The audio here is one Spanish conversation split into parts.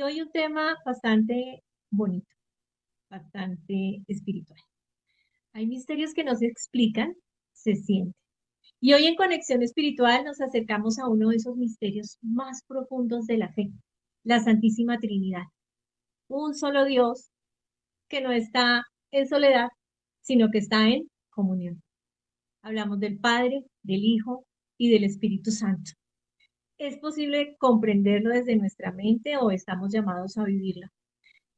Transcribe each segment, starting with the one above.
hoy un tema bastante bonito, bastante espiritual. Hay misterios que no se explican, se sienten. Y hoy en Conexión Espiritual nos acercamos a uno de esos misterios más profundos de la fe, la Santísima Trinidad. Un solo Dios que no está en soledad, sino que está en comunión. Hablamos del Padre, del Hijo y del Espíritu Santo. ¿Es posible comprenderlo desde nuestra mente o estamos llamados a vivirlo?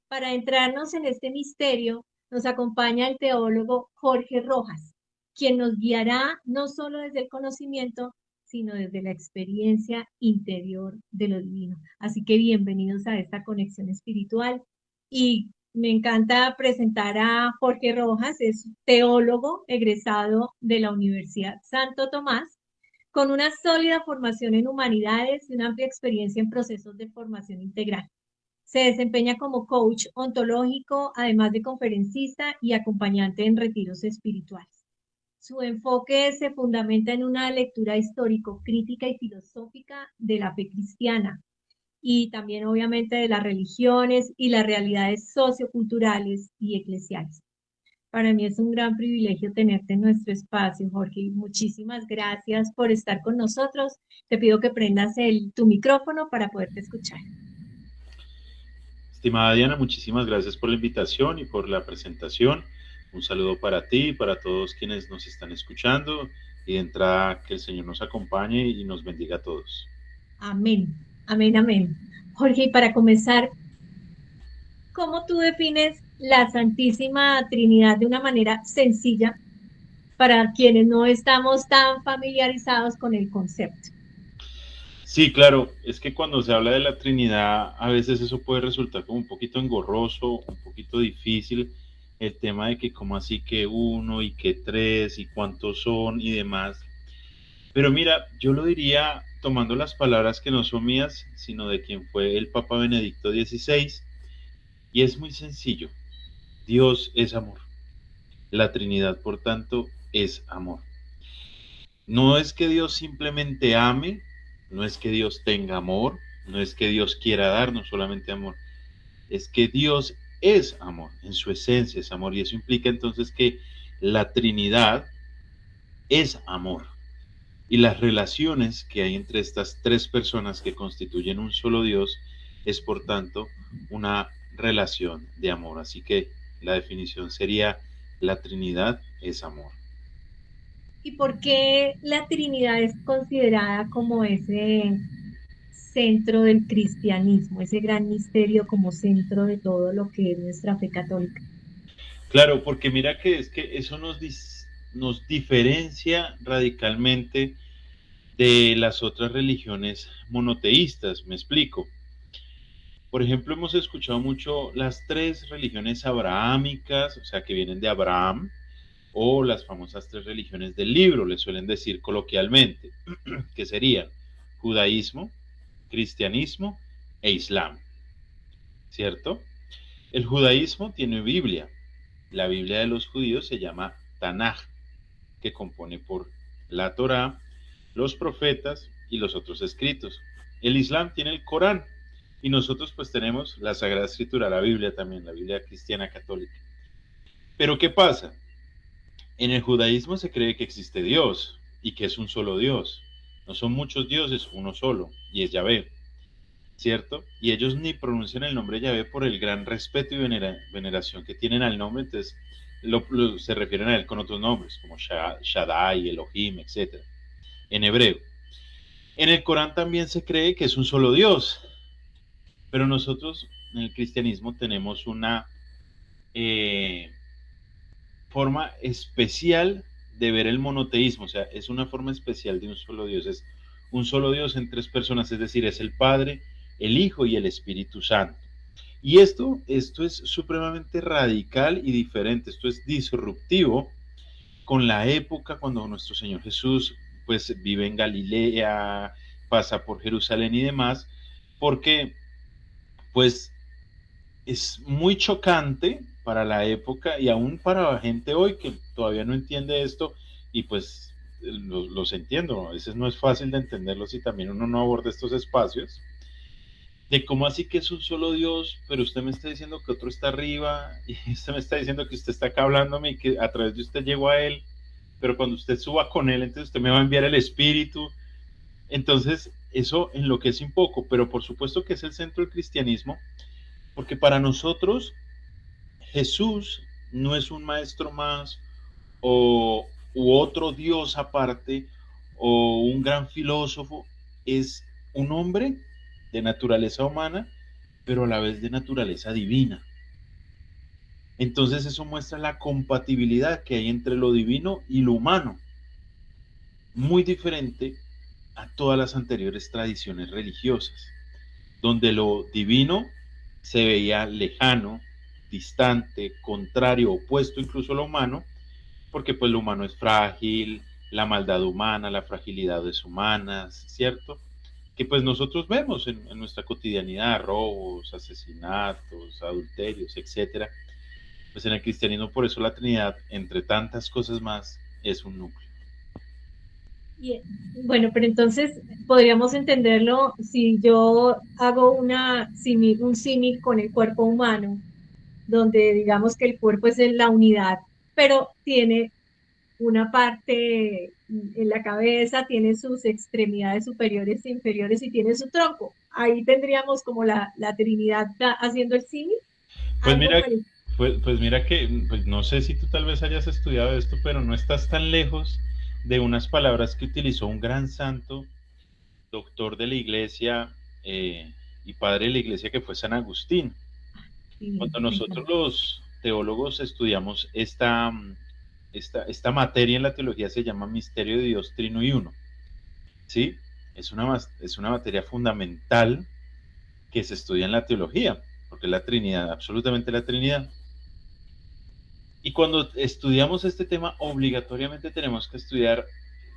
Para entrarnos en este misterio, nos acompaña el teólogo Jorge Rojas, quien nos guiará no solo desde el conocimiento, sino desde la experiencia interior de lo divino. Así que bienvenidos a esta conexión espiritual. Y me encanta presentar a Jorge Rojas, es teólogo egresado de la Universidad Santo Tomás, con una sólida formación en humanidades y una amplia experiencia en procesos de formación integral. Se desempeña como coach ontológico, además de conferencista y acompañante en retiros espirituales. Su enfoque se fundamenta en una lectura histórico, crítica y filosófica de la fe cristiana y también obviamente de las religiones y las realidades socioculturales y eclesiales. Para mí es un gran privilegio tenerte en nuestro espacio, Jorge. Muchísimas gracias por estar con nosotros. Te pido que prendas tu micrófono para poderte escuchar. Estimada Diana, muchísimas gracias por la invitación y por la presentación. Un saludo para ti y para todos quienes nos están escuchando. Y de entrada, que el Señor nos acompañe y nos bendiga a todos. Amén, amén, amén. Jorge, y para comenzar, ¿cómo tú defines la Santísima Trinidad de una manera sencilla para quienes no estamos tan familiarizados con el concepto? Sí, claro, es que cuando se habla de la Trinidad, a veces eso puede resultar como un poquito engorroso, un poquito difícil, el tema de que cómo así que uno y que tres y cuántos son y demás. Pero mira, yo lo diría tomando las palabras que no son mías, sino de quien fue el Papa Benedicto XVI, y es muy sencillo. Dios es amor. La Trinidad, por tanto, es amor. No es que Dios simplemente ame, no es que Dios tenga amor, no es que Dios quiera darnos solamente amor, es que Dios es amor, en su esencia es amor, y eso implica entonces que la Trinidad es amor. Y las relaciones que hay entre estas tres personas que constituyen un solo Dios es por tanto una relación de amor. Así que la definición sería la Trinidad es amor. ¿Y por qué la Trinidad es considerada como ese centro del cristianismo, ese gran misterio como centro de todo lo que es nuestra fe católica? Claro, porque mira que es que eso nos diferencia radicalmente de las otras religiones monoteístas, me explico. Por ejemplo, hemos escuchado mucho las tres religiones abrahámicas, o sea, que vienen de Abraham, o las famosas tres religiones del libro, le suelen decir coloquialmente, que serían judaísmo, cristianismo e islam, ¿cierto? El judaísmo tiene Biblia. La Biblia de los judíos se llama Tanaj, que compone por la Torá, los profetas y los otros escritos. El Islam tiene el Corán y nosotros pues tenemos la Sagrada Escritura, la Biblia también, la Biblia cristiana católica. Pero ¿qué pasa? En el judaísmo se cree que existe Dios y que es un solo Dios. No son muchos dioses, uno solo, y es Yahvé, ¿cierto? Y ellos ni pronuncian el nombre Yahvé por el gran respeto y veneración que tienen al nombre, entonces se refieren a él con otros nombres, como Shaddai, Elohim, etc. En hebreo. En el Corán también se cree que es un solo Dios, pero nosotros en el cristianismo tenemos una eh, forma especial de ver el monoteísmo, o sea, es una forma especial de un solo Dios, es un solo Dios en tres personas, es decir, es el Padre, el Hijo y el Espíritu Santo. Y esto es supremamente radical y diferente, esto es disruptivo con la época cuando nuestro Señor Jesús pues vive en Galilea, pasa por Jerusalén y demás, porque pues es muy chocante para la época y aún para la gente hoy que todavía no entiende esto y pues los entiendo, a veces no es fácil de entenderlos y también uno no aborda estos espacios, de cómo así que es un solo Dios, pero usted me está diciendo que otro está arriba, y usted me está diciendo que usted está acá hablándome y que a través de usted llegó a Él, pero cuando usted suba con Él, entonces usted me va a enviar el Espíritu. Entonces, eso enloquece un poco, pero por supuesto que es el centro del cristianismo, porque para nosotros Jesús no es un maestro más o u otro Dios aparte o un gran filósofo, es un hombre de naturaleza humana, pero a la vez de naturaleza divina. Entonces eso muestra la compatibilidad que hay entre lo divino y lo humano, muy diferente a todas las anteriores tradiciones religiosas, donde lo divino se veía lejano, distante, contrario, opuesto incluso a lo humano, porque pues lo humano es frágil, la maldad humana, la fragilidad es humanas, ¿cierto? Que pues nosotros vemos en nuestra cotidianidad, robos, asesinatos, adulterios, etcétera. Pues en el cristianismo por eso la Trinidad, entre tantas cosas más, es un núcleo. Y, bueno, pero entonces podríamos entenderlo si yo hago un símil con el cuerpo humano, donde digamos que el cuerpo es en la unidad, pero tiene una parte en la cabeza, tiene sus extremidades superiores e inferiores y tiene su tronco. Ahí tendríamos como la Trinidad haciendo el símil, Pues algo mira, parecido. pues mira que, pues no sé si tú tal vez hayas estudiado esto, pero no estás tan lejos de unas palabras que utilizó un gran santo, doctor de la iglesia y padre de la iglesia que fue San Agustín. Sí, Cuando me nosotros encanta. los teólogos estudiamos esta materia en la teología se llama misterio de Dios trino y uno, ¿sí? Es una materia fundamental que se estudia en la teología, porque es la Trinidad, absolutamente la Trinidad. Y cuando estudiamos este tema, obligatoriamente tenemos que estudiar,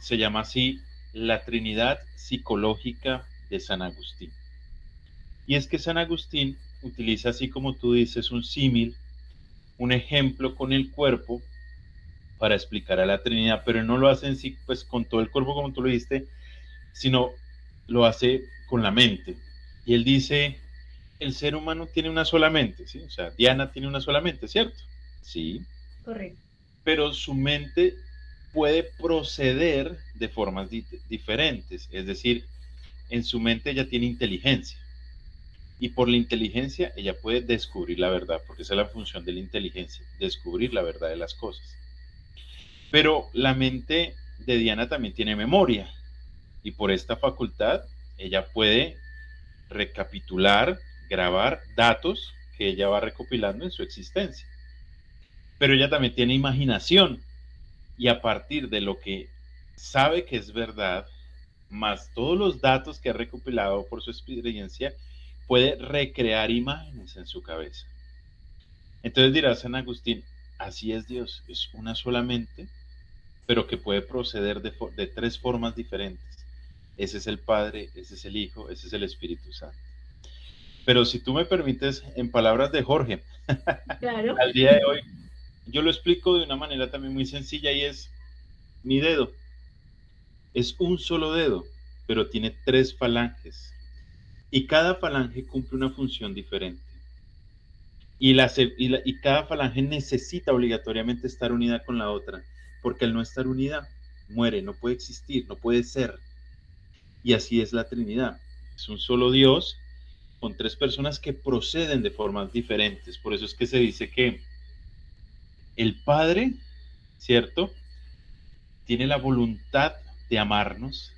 se llama así, la Trinidad psicológica de San Agustín. Y es que San Agustín utiliza, así como tú dices, un símil, un ejemplo con el cuerpo para explicar a la Trinidad, pero no lo hace en sí, pues con todo el cuerpo, como tú lo dijiste, sino lo hace con la mente. Y él dice, el ser humano tiene una sola mente, ¿sí? O sea, Diana tiene una sola mente, ¿cierto? Sí, Correcto. pero su mente puede proceder de formas diferentes, es decir, en su mente ella tiene inteligencia y por la inteligencia ella puede descubrir la verdad, porque esa es la función de la inteligencia, descubrir la verdad de las cosas. Pero la mente de Diana también tiene memoria y por esta facultad ella puede recapitular, grabar datos que ella va recopilando en su existencia. Pero ella también tiene imaginación y a partir de lo que sabe que es verdad, más todos los datos que ha recopilado por su experiencia, puede recrear imágenes en su cabeza. Entonces dirá San Agustín, así es Dios, es una sola mente, pero que puede proceder de tres formas diferentes. Ese es el Padre, ese es el Hijo, ese es el Espíritu Santo. Pero si tú me permites, en palabras de Jorge, Claro. al día de hoy, yo lo explico de una manera también muy sencilla y es mi dedo. Es un solo dedo, pero tiene tres falanges. Y cada falange cumple una función diferente. Y cada falange necesita obligatoriamente estar unida con la otra, porque al no estar unida, muere, no puede existir, no puede ser. Y así es la Trinidad. Es un solo Dios con tres personas que proceden de formas diferentes. Por eso es que se dice que el Padre, ¿cierto? Tiene la voluntad de amarnos.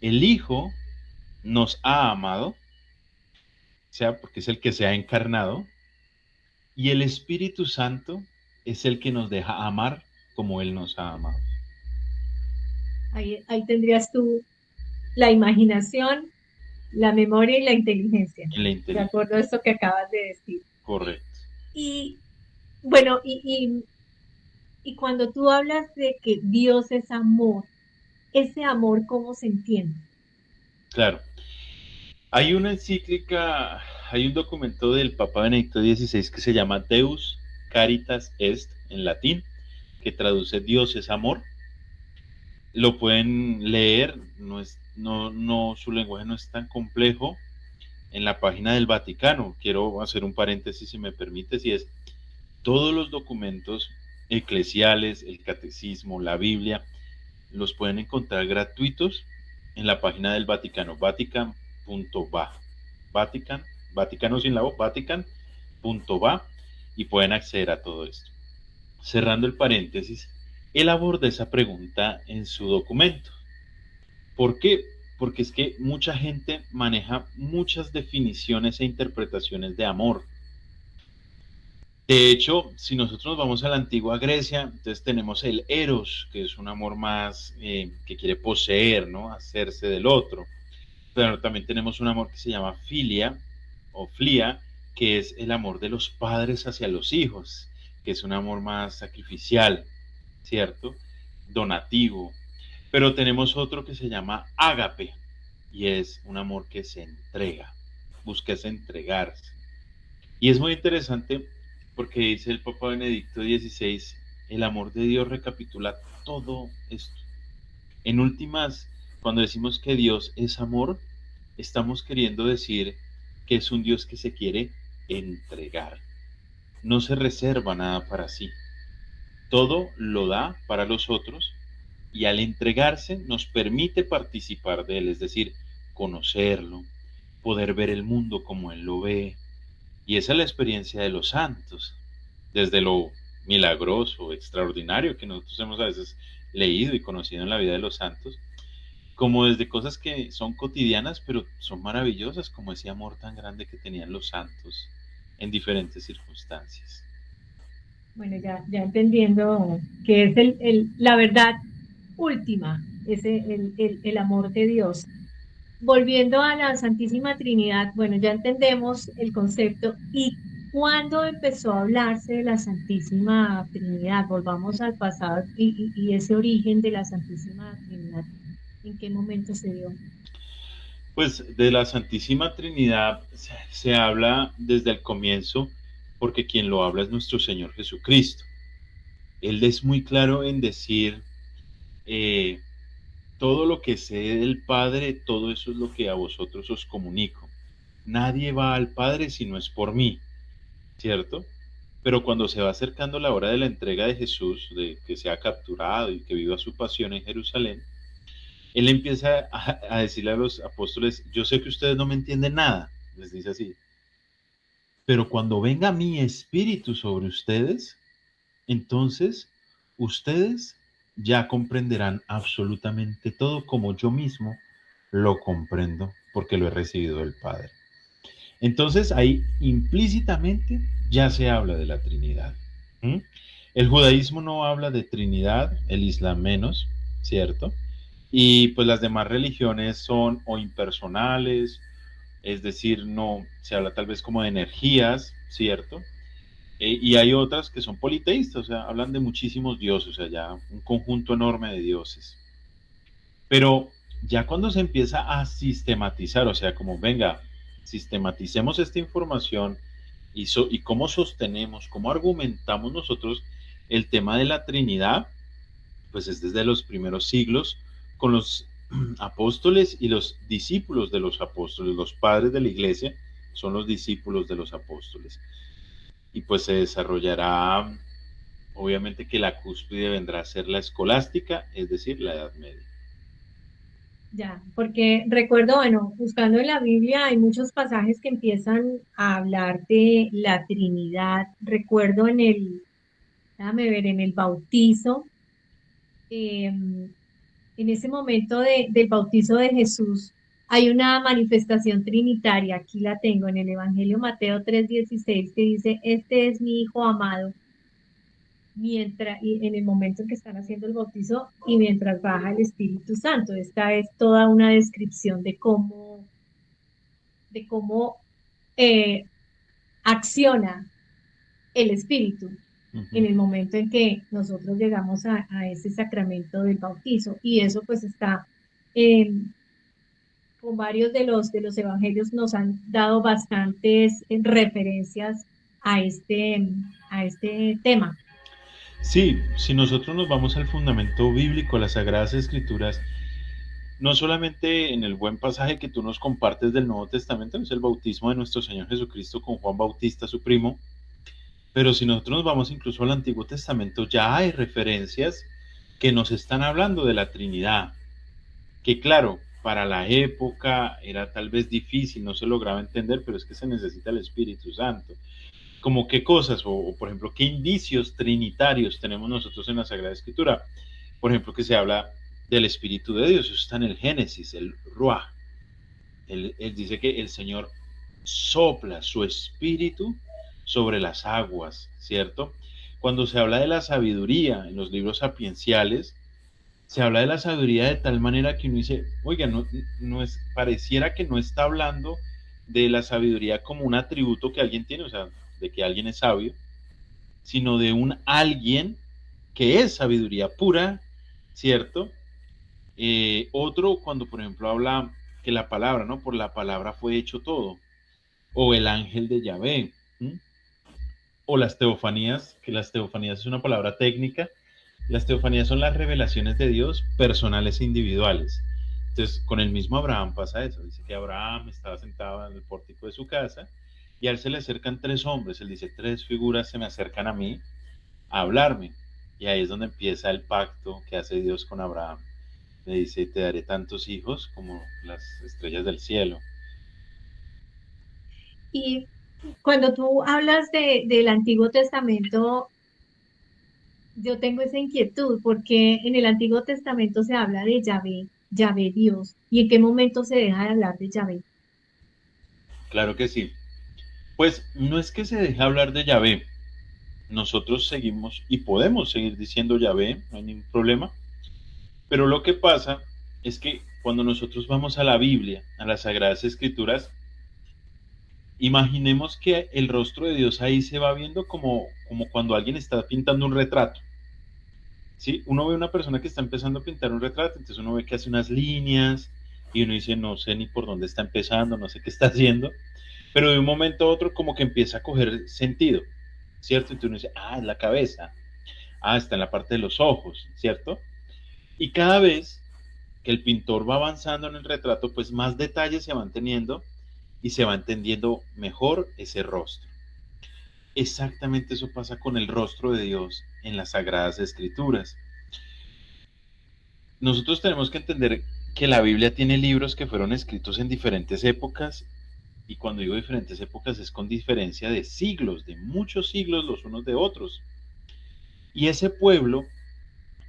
El Hijo nos ha amado, o sea, porque es el que se ha encarnado. Y el Espíritu Santo es el que nos deja amar como Él nos ha amado. Ahí tendrías tú la imaginación, la memoria y la inteligencia, En la de acuerdo inteligencia. a esto que acabas de decir. Correcto. Y bueno, y cuando tú hablas de que Dios es amor, ese amor, ¿cómo se entiende? Claro. Hay una encíclica, hay un documento del Papa Benedicto XVI que se llama Deus Caritas Est en latín, que traduce Dios es amor. Lo pueden leer, no, su lenguaje no es tan complejo. en la página del Vaticano. Quiero hacer un paréntesis, si me permites, y es todos los documentos eclesiales, el catecismo, la Biblia, los pueden encontrar gratuitos en la página del Vaticano, vatican.va, Vaticano sin la O, vatican.va, y pueden acceder a todo esto. Cerrando el paréntesis, él aborda esa pregunta en su documento. ¿Por qué? Porque es que mucha gente maneja muchas definiciones e interpretaciones de amor. De hecho, si nosotros nos vamos a la antigua Grecia, entonces tenemos el eros, que es un amor más que quiere poseer, ¿no? Hacerse del otro. Pero también tenemos un amor que se llama filia o flia, que es el amor de los padres hacia los hijos, que es un amor más sacrificial, ¿cierto? Donativo. Pero tenemos otro que se llama ágape, y es un amor que se entrega, busca entregarse. Y es muy interesante porque dice el Papa Benedicto XVI, el amor de Dios recapitula todo esto. En últimas, cuando decimos que Dios es amor, estamos queriendo decir que es un Dios que se quiere entregar. No se reserva nada para sí. Todo lo da para los otros, y al entregarse nos permite participar de Él, es decir, conocerlo, poder ver el mundo como Él lo ve. Y esa es la experiencia de los santos, desde lo milagroso, extraordinario que nosotros hemos a veces leído y conocido en la vida de los santos, como desde cosas que son cotidianas, pero son maravillosas, como ese amor tan grande que tenían los santos en diferentes circunstancias. Bueno, ya entendiendo que es la verdad última, es el amor de Dios. Volviendo a la Santísima Trinidad, bueno, ya entendemos el concepto. ¿Y cuándo empezó a hablarse de la Santísima Trinidad? Volvamos al pasado y ese origen de la Santísima Trinidad, ¿en qué momento se dio? Pues de la Santísima Trinidad se habla desde el comienzo, porque quien lo habla es nuestro Señor Jesucristo. Él es muy claro en decir, eh, todo lo que sé del Padre, todo eso es lo que a vosotros os comunico. Nadie va al Padre si no es por mí, ¿cierto? Pero cuando se va acercando la hora de la entrega de Jesús, de que sea capturado y que viva su pasión en Jerusalén, él empieza a decirle a los apóstoles, yo sé que ustedes no me entienden nada, les dice así, pero cuando venga mi espíritu sobre ustedes, entonces ustedes ya comprenderán absolutamente todo como yo mismo lo comprendo, porque lo he recibido del Padre. Entonces ahí implícitamente ya se habla de la Trinidad. ¿Mm? El judaísmo no habla de Trinidad, el Islam menos, ¿cierto? Y pues las demás religiones son o impersonales, es decir, no se habla tal vez como de energías, ¿cierto? Y hay otras que son politeístas, o sea, hablan de muchísimos dioses, o sea, ya un conjunto enorme de dioses. Pero ya cuando se empieza a sistematizar, o sea, como venga, sistematicemos esta información y cómo sostenemos, cómo argumentamos nosotros el tema de la Trinidad, pues es desde los primeros siglos con los apóstoles y los discípulos de los apóstoles. Los padres de la iglesia son los discípulos de los apóstoles. Y pues se desarrollará, obviamente que la cúspide vendrá a ser la escolástica, es decir, la Edad Media. Ya, porque recuerdo, bueno, buscando en la Biblia hay muchos pasajes que empiezan a hablar de la Trinidad. Recuerdo déjame ver, en el bautizo, en ese momento del bautizo de Jesús, hay una manifestación trinitaria, aquí la tengo en el Evangelio Mateo 3:16, que dice, este es mi Hijo amado, y en el momento en que están haciendo el bautizo y mientras baja el Espíritu Santo. Esta es toda una descripción de cómo eh, acciona el Espíritu en el momento en que nosotros llegamos a ese sacramento del bautizo. Y eso pues está, eh, con varios de los evangelios nos han dado bastantes referencias a este tema. Sí, si nosotros nos vamos al fundamento bíblico, las Sagradas Escrituras no solamente en el buen pasaje que tú nos compartes del Nuevo Testamento, es el bautismo de nuestro Señor Jesucristo con Juan Bautista, su primo, pero si nosotros nos vamos incluso al Antiguo Testamento, ya hay referencias que nos están hablando de la Trinidad, que claro, para la época era tal vez difícil, no se lograba entender, pero es que se necesita el Espíritu Santo. Como qué cosas, o por ejemplo, qué indicios trinitarios tenemos nosotros en la Sagrada Escritura. Por ejemplo, que se habla del Espíritu de Dios, eso está en el Génesis, el Ruach. Él dice que el Señor sopla su espíritu sobre las aguas, ¿cierto? Cuando se habla de la sabiduría en los libros sapienciales, se habla de la sabiduría de tal manera que uno dice, oiga, no es, pareciera que no está hablando de la sabiduría como un atributo que alguien tiene, o sea, de que alguien es sabio, sino de un alguien que es sabiduría pura, ¿cierto? Otro, cuando por ejemplo habla que la palabra, ¿no? Por la palabra fue hecho todo, o el ángel de Yahvé, ¿m? O las teofanías, que las teofanías es una palabra técnica. Las teofanías son las revelaciones de Dios personales e individuales. Entonces, con el mismo Abraham pasa eso. Dice que Abraham estaba sentado en el pórtico de su casa y a él se le acercan tres hombres. Él dice, tres figuras se me acercan a mí a hablarme. Y ahí es donde empieza el pacto que hace Dios con Abraham. Le dice, te daré tantos hijos como las estrellas del cielo. Y cuando tú hablas del Antiguo Testamento, yo tengo esa inquietud porque en el Antiguo Testamento se habla de Yahvé, Yahvé Dios. ¿Y en qué momento se deja de hablar de Yahvé? Claro que sí. Pues no es que se deje hablar de Yahvé. Nosotros seguimos y podemos seguir diciendo Yahvé, no hay ningún problema. Pero lo que pasa es que cuando nosotros vamos a la Biblia, a las Sagradas Escrituras, imaginemos que el rostro de Dios ahí se va viendo como cuando alguien está pintando un retrato. ¿Sí? Uno ve una persona que está empezando a pintar un retrato, entonces uno ve que hace unas líneas y uno dice, no sé ni por dónde está empezando, no sé qué está haciendo, pero de un momento a otro como que empieza a coger sentido, ¿cierto? Entonces uno dice, ah, es la cabeza, ah, está en la parte de los ojos, ¿cierto? Y cada vez que el pintor va avanzando en el retrato, pues más detalles se van teniendo y se va entendiendo mejor ese rostro. Exactamente eso pasa con el rostro de Dios en las Sagradas Escrituras. Nosotros tenemos que entender que la Biblia tiene libros que fueron escritos en diferentes épocas, y cuando digo diferentes épocas es con diferencia de siglos, de muchos siglos los unos de otros. Y ese pueblo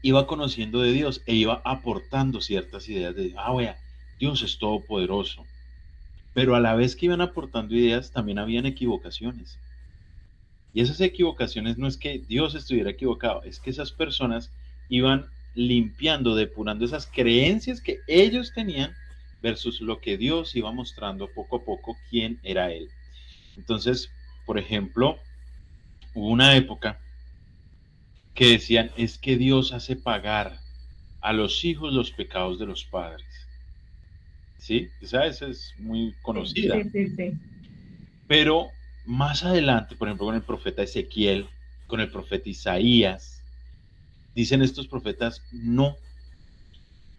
iba conociendo de Dios e iba aportando ciertas ideas de, vea, Dios es todopoderoso. Pero a la vez que iban aportando ideas, también habían equivocaciones. Y esas equivocaciones no es que Dios estuviera equivocado, es que esas personas iban limpiando, depurando esas creencias que ellos tenían versus lo que Dios iba mostrando poco a poco quién era Él. Entonces, por ejemplo, hubo una época que decían, es que Dios hace pagar a los hijos los pecados de los padres. ¿Sí? Esa es muy Sí, conocida. sí, sí, sí. Pero más adelante, por ejemplo, con el profeta Ezequiel, con el profeta Isaías, dicen estos profetas, no,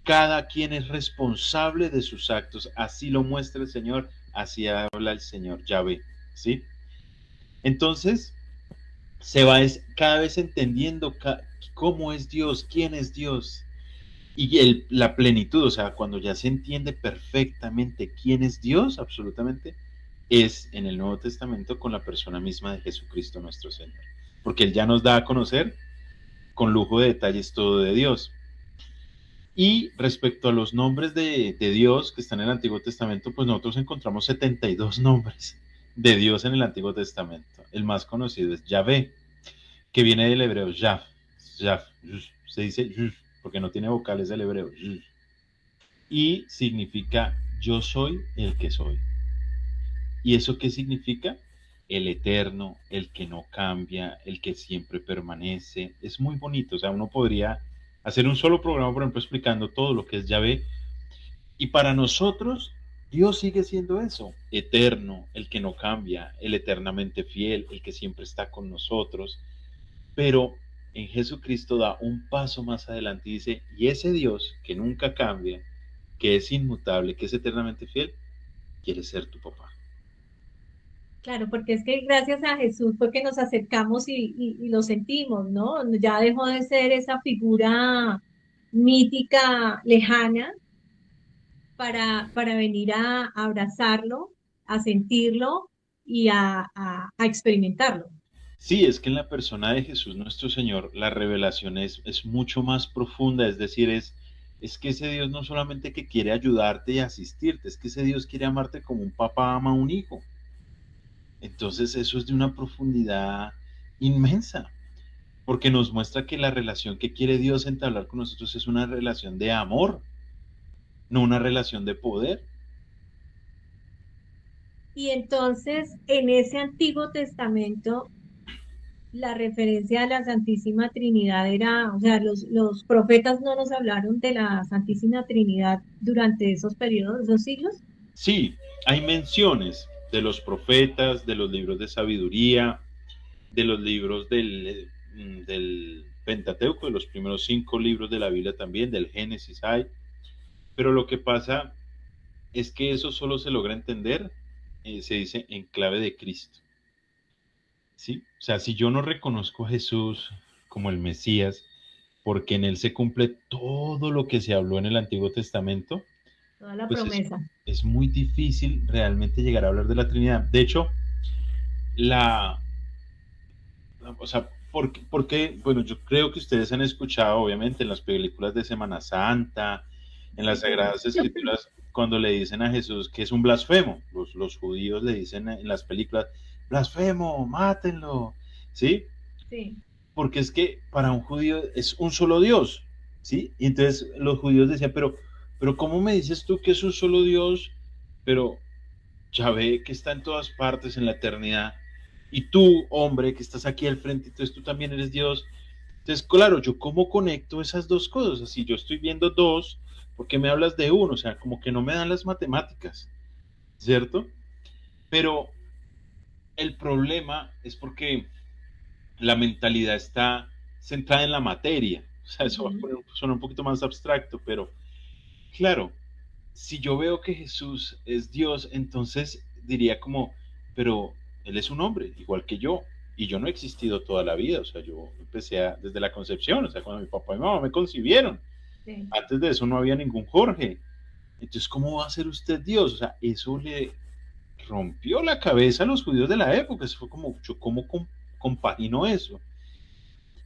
cada quien es responsable de sus actos, así lo muestra el Señor, así habla el Señor Yahvé, ¿sí? Entonces, se va cada vez entendiendo cómo es Dios, quién es Dios, y la plenitud, o sea, cuando ya se entiende perfectamente quién es Dios, absolutamente, es en el Nuevo Testamento con la persona misma de Jesucristo nuestro Señor, porque Él ya nos da a conocer con lujo de detalles todo de Dios. Y respecto a los nombres de Dios que están en el Antiguo Testamento, pues nosotros encontramos 72 nombres de Dios en el Antiguo Testamento. El más conocido es Yahvé, que viene del hebreo Yah, se dice porque no tiene vocales del hebreo, y significa yo soy el que soy. ¿Y eso qué significa? El eterno, el que no cambia, el que siempre permanece. Es muy bonito, o sea, uno podría hacer un solo programa, por ejemplo, explicando todo lo que es Yahvé. Y para nosotros, Dios sigue siendo eso, eterno, el que no cambia, el eternamente fiel, el que siempre está con nosotros. Pero en Jesucristo da un paso más adelante y dice, y ese Dios que nunca cambia, que es inmutable, que es eternamente fiel, quiere ser tu papá. Claro, porque es que gracias a Jesús fue que nos acercamos y lo sentimos, ¿no? Ya dejó de ser esa figura mítica, lejana, para venir a abrazarlo, a sentirlo y a experimentarlo. Sí, es que en la persona de Jesús nuestro Señor la revelación es mucho más profunda, es decir, es que ese Dios no solamente que quiere ayudarte y asistirte, es que ese Dios quiere amarte como un papá ama a un hijo. Entonces eso es de una profundidad inmensa, porque nos muestra que la relación que quiere Dios entablar con nosotros es una relación de amor, no una relación de poder. Y entonces, en ese Antiguo Testamento, la referencia a la Santísima Trinidad era, o sea, los profetas no nos hablaron de la Santísima Trinidad durante esos periodos, esos siglos. Sí, hay menciones de los profetas, de los libros de sabiduría, de los libros del Pentateuco, de los primeros 5 libros de la Biblia también, del Génesis hay, pero lo que pasa es que eso solo se logra entender, se dice, en clave de Cristo. ¿Sí? O sea, si yo no reconozco a Jesús como el Mesías, porque en él se cumple todo lo que se habló en el Antiguo Testamento, Toda la pues promesa. es muy difícil realmente llegar a hablar de la Trinidad. De hecho, la, o sea, porque, bueno, yo creo que ustedes han escuchado, obviamente, en las películas de Semana Santa, en las Sí, claro. Sagradas Escrituras, cuando le dicen a Jesús que es un blasfemo, los judíos le dicen en las películas, blasfemo, mátenlo, ¿sí? Sí. Porque es que para un judío es un solo Dios, ¿sí? Y entonces los judíos decían, pero ¿cómo me dices tú que es un solo Dios? Pero ya ve que está en todas partes en la eternidad. Y tú, hombre, que estás aquí al frente, entonces tú también eres Dios. Entonces, claro, yo cómo conecto esas dos cosas. Así yo estoy viendo dos, ¿por qué me hablas de uno? O sea, como que no me dan las matemáticas, ¿cierto? Pero el problema es porque la mentalidad está centrada en la materia. O sea, eso va a Ujú. sonar un poquito más abstracto, pero claro, si yo veo que Jesús es Dios, entonces diría como, pero Él es un hombre, igual que yo, y yo no he existido toda la vida, o sea, yo empecé desde la concepción, o sea, cuando mi papá y mi mamá me concibieron, Sí. antes de eso no había ningún Jorge, entonces, ¿cómo va a ser usted Dios? O sea, eso le rompió la cabeza a los judíos de la época, eso fue como, yo cómo compagino eso.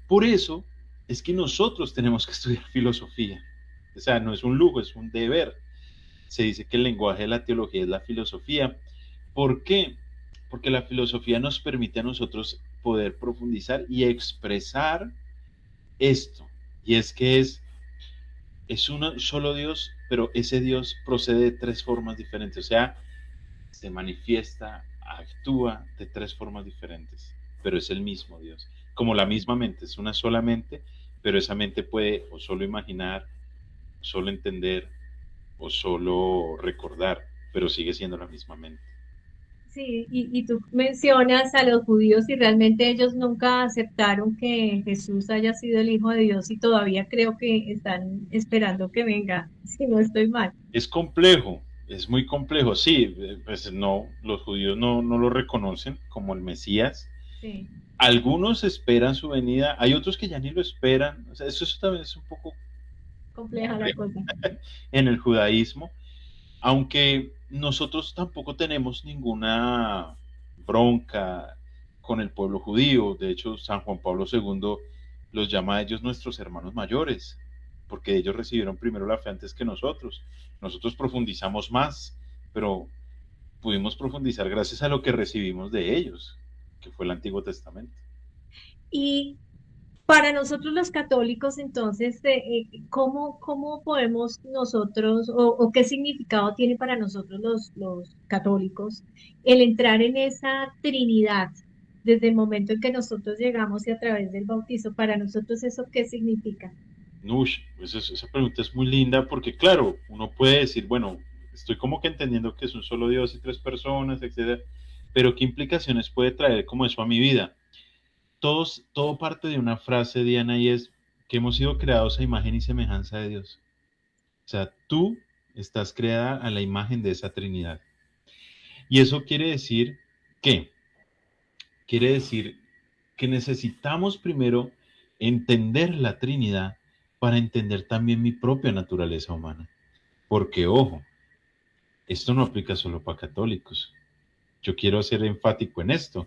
Por eso es que nosotros tenemos que estudiar filosofía, o sea, no es un lujo, es un deber. Se dice que el lenguaje de la teología es la filosofía. ¿Por qué? Porque la filosofía nos permite a nosotros poder profundizar y expresar esto. Y es que es un solo Dios, pero ese Dios procede de 3 formas diferentes. O sea, se manifiesta, actúa de 3 formas diferentes, pero es el mismo Dios. Como la misma mente, es una sola mente, pero esa mente puede o solo imaginar, o solo entender, o solo recordar, pero sigue siendo la misma mente. Sí, y tú mencionas a los judíos y realmente ellos nunca aceptaron que Jesús haya sido el Hijo de Dios y todavía creo que están esperando que venga, si no estoy mal. Es complejo, es muy complejo, sí, pues no, los judíos no lo reconocen como el Mesías. Sí, Algunos esperan su venida, hay otros que ya ni lo esperan, o sea, eso también es un poco compleja la complejo cosa. en el judaísmo, aunque nosotros tampoco tenemos ninguna bronca con el pueblo judío. De hecho, San Juan Pablo II los llama a ellos nuestros hermanos mayores, porque ellos recibieron primero la fe antes que nosotros. Nosotros profundizamos más, pero pudimos profundizar gracias a lo que recibimos de ellos, que fue el Antiguo Testamento. Y para nosotros los católicos, entonces, ¿cómo podemos nosotros, o qué significado tiene para nosotros los católicos el entrar en esa Trinidad desde el momento en que nosotros llegamos y a través del bautizo? Para nosotros, ¿eso qué significa? Nush, pues esa pregunta es muy linda porque, claro, uno puede decir, bueno, estoy como que entendiendo que es un solo Dios y 3 personas, etcétera, pero ¿qué implicaciones puede traer como eso a mi vida? Todo parte de una frase, Diana, y es que hemos sido creados a imagen y semejanza de Dios. O sea, tú estás creada a la imagen de esa Trinidad. Y eso que, quiere decir que necesitamos primero entender la Trinidad para entender también mi propia naturaleza humana. Porque, ojo, esto no aplica solo para católicos. Yo quiero ser enfático en esto.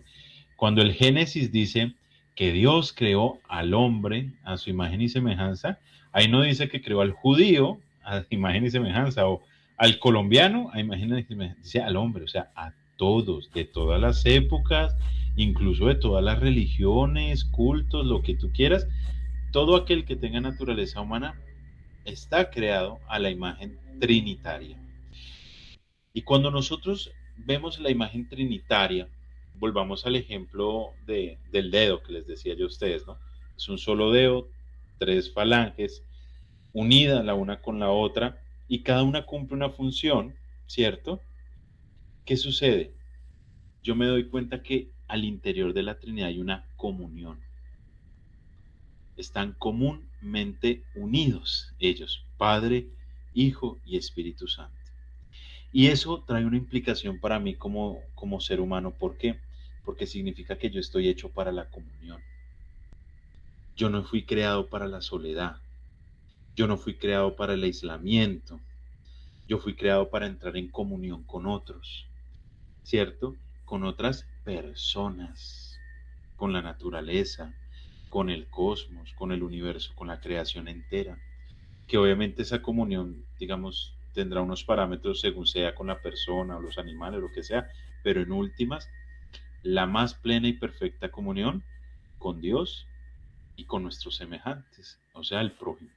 Cuando el Génesis dice que Dios creó al hombre a su imagen y semejanza, ahí no dice que creó al judío a imagen y semejanza o al colombiano a imagen y semejanza, dice al hombre, o sea, a todos, de todas las épocas, incluso de todas las religiones, cultos, lo que tú quieras, todo aquel que tenga naturaleza humana está creado a la imagen trinitaria. Y cuando nosotros vemos la imagen trinitaria, volvamos al ejemplo del dedo que les decía yo a ustedes, ¿no? Es un solo dedo, tres falanges, unidas la una con la otra, y cada una cumple una función, ¿cierto? ¿Qué sucede? Yo me doy cuenta que al interior de la Trinidad hay una comunión. Están comúnmente unidos ellos, Padre, Hijo y Espíritu Santo. Y eso trae una implicación para mí como ser humano. ¿Por qué? Porque significa que yo estoy hecho para la comunión. Yo no fui creado para la soledad. Yo no fui creado para el aislamiento. Yo fui creado para entrar en comunión con otros, ¿cierto? Con otras personas, con la naturaleza, con el cosmos, con el universo, con la creación entera. Que obviamente esa comunión, digamos, tendrá unos parámetros según sea con la persona o los animales, lo que sea, pero en últimas, la más plena y perfecta comunión con Dios y con nuestros semejantes, o sea, el prójimo.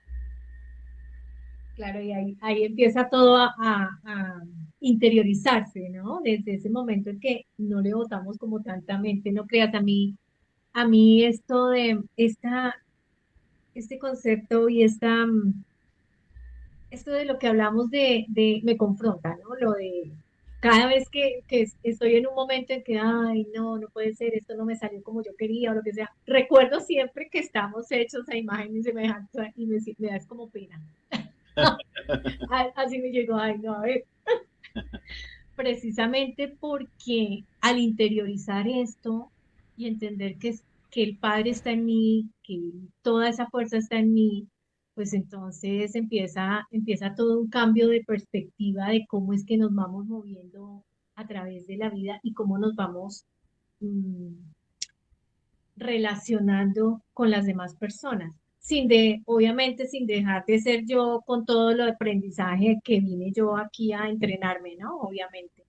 Claro, y ahí empieza todo a interiorizarse, ¿no? Desde ese momento en que no le botamos como tanta mente, no creas a mí esto de este concepto y esto de lo que hablamos me confronta, ¿no? Lo de cada vez que estoy en un momento en que, ay, no, no puede ser, esto no me salió como yo quería o lo que sea, recuerdo siempre que estamos hechos a imagen y semejanza y me da es como pena. Así me llegó, ay, no, a ver, precisamente porque al interiorizar esto y entender que el Padre está en mí, que toda esa fuerza está en mí, pues entonces empieza todo un cambio de perspectiva de cómo es que nos vamos moviendo a través de la vida y cómo nos vamos mm, relacionando con las demás personas. Obviamente sin dejar de ser yo con todo lo de aprendizaje que vine yo aquí a entrenarme, ¿no? Obviamente.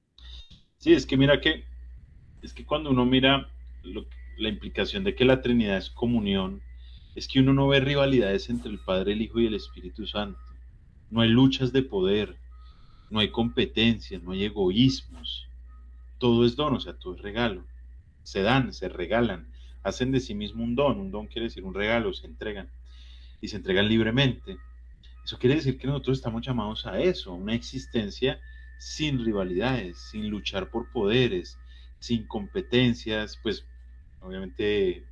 Sí, es que mira es que cuando uno mira la implicación de que la Trinidad es comunión, es que uno no ve rivalidades entre el Padre, el Hijo y el Espíritu Santo. No hay luchas de poder, no hay competencias, no hay egoísmos. Todo es don, o sea, todo es regalo. Se dan, se regalan, hacen de sí mismo un don. Un don quiere decir un regalo, se entregan y se entregan libremente. Eso quiere decir que nosotros estamos llamados a eso, a una existencia sin rivalidades, sin luchar por poderes, sin competencias, pues obviamente